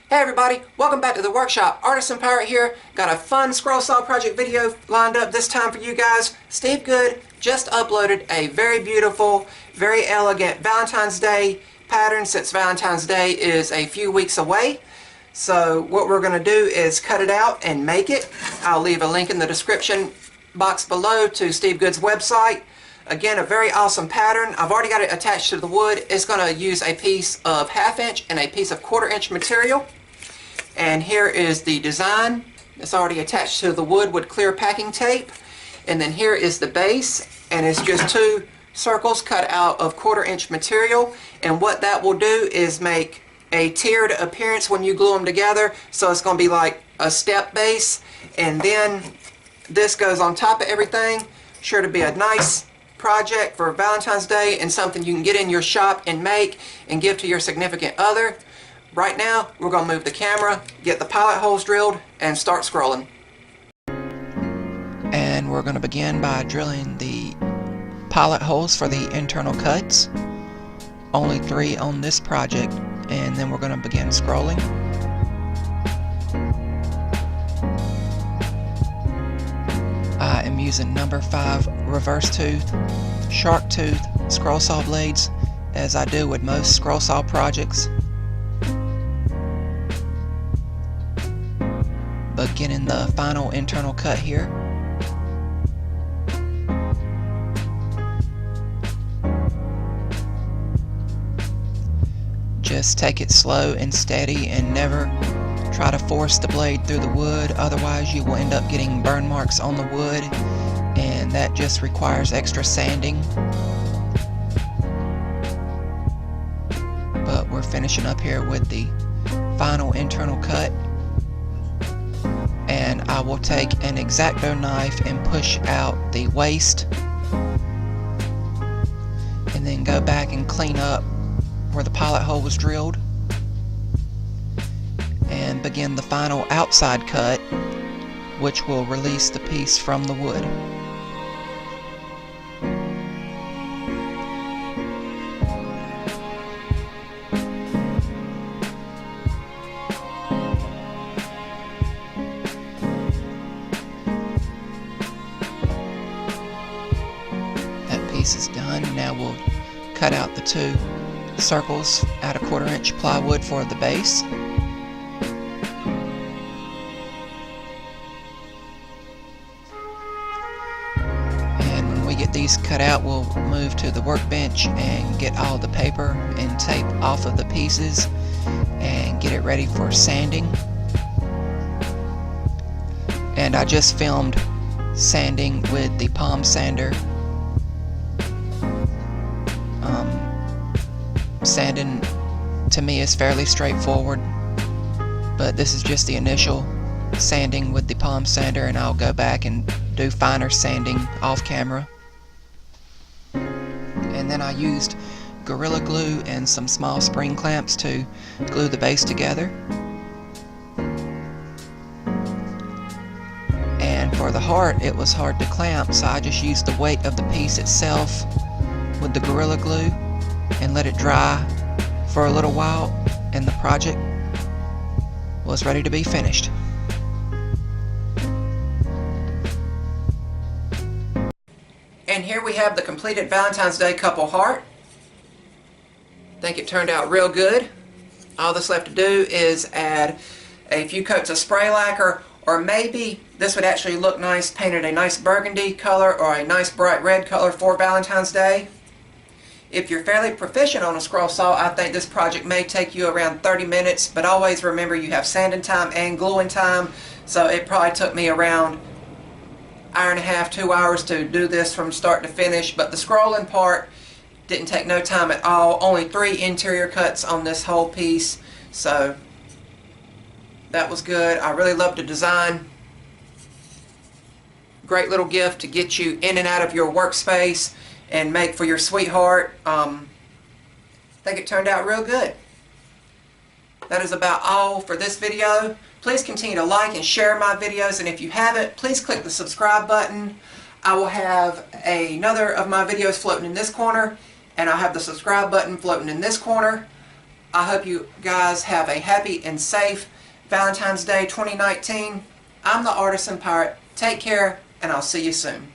Hey everybody, welcome back to the workshop. Artisan Pirate here. Got a fun scroll saw project video lined up this time for you guys. Steve Good just uploaded a very beautiful, very elegant Valentine's Day pattern since Valentine's Day is a few weeks away. So what we're going to do is cut it out and make it. I'll leave a link in the description box below to Steve Good's website. Again, a very awesome pattern. I've already got it attached to the wood. It's going to use a piece of 1/2 inch and a piece of 1/4 inch material. And here is the design. It's already attached to the wood with clear packing tape. And then here is the base, and it's just 2 circles cut out of 1/4 inch material. And what that will do is make a tiered appearance when you glue them together. So it's going to be like a step base. And then this goes on top of everything. Sure to be a nice project for Valentine's Day and something you can get in your shop and make and give to your significant other. Right now, we're going to move the camera, get the pilot holes drilled, and start scrolling. And we're going to begin by drilling the pilot holes for the internal cuts. Only 3 on this project, and then we're going to begin scrolling. I am using number 5 reverse tooth, shark tooth scroll saw blades, as I do with most scroll saw projects. Beginning the final internal cut here. Just take it slow and steady and never try to force the blade through the wood, otherwise you will end up getting burn marks on the wood, and that just requires extra sanding. But we're finishing up here with the final internal cut. And I will take an X-Acto knife and push out the waste, and then go back and clean up where the pilot hole was drilled, and begin the final outside cut, which will release the piece from the wood. Is done. Now we'll cut out the 2 circles out of 1/4 inch plywood for the base. And when we get these cut out, we'll move to the workbench and get all the paper and tape off of the pieces and get it ready for sanding. And I just filmed sanding with the palm sander. Sanding to me is fairly straightforward, but this is just the initial sanding with the palm sander, and I'll go back and do finer sanding off camera. And then I used Gorilla Glue and some small spring clamps to glue the base together. And for the heart, it was hard to clamp, so I just used the weight of the piece itself with the Gorilla Glue and let it dry for a little while, and the project was ready to be finished. And here we have the completed Valentine's Day couple heart. I think it turned out real good. All that's left to do is add a few coats of spray lacquer, or maybe this would actually look nice painted a nice burgundy color or a nice bright red color for Valentine's Day. If you're fairly proficient on a scroll saw, I think this project may take you around 30 minutes, but always remember you have sanding time and gluing time, so it probably took me around 1.5 hours, 2 hours to do this from start to finish. But the scrolling part didn't take no time at all. Only 3 interior cuts on this whole piece, so that was good. I really loved the design. Great little gift to get you in and out of your workspace and make for your sweetheart. I think it turned out real good. That is about all for this video. Please continue to like and share my videos, and if you haven't, please click the subscribe button. I will have another of my videos floating in this corner, and I'll have the subscribe button floating in this corner. I hope you guys have a happy and safe Valentine's Day 2019. I'm the Artisan Pirate. Take care, and I'll see you soon.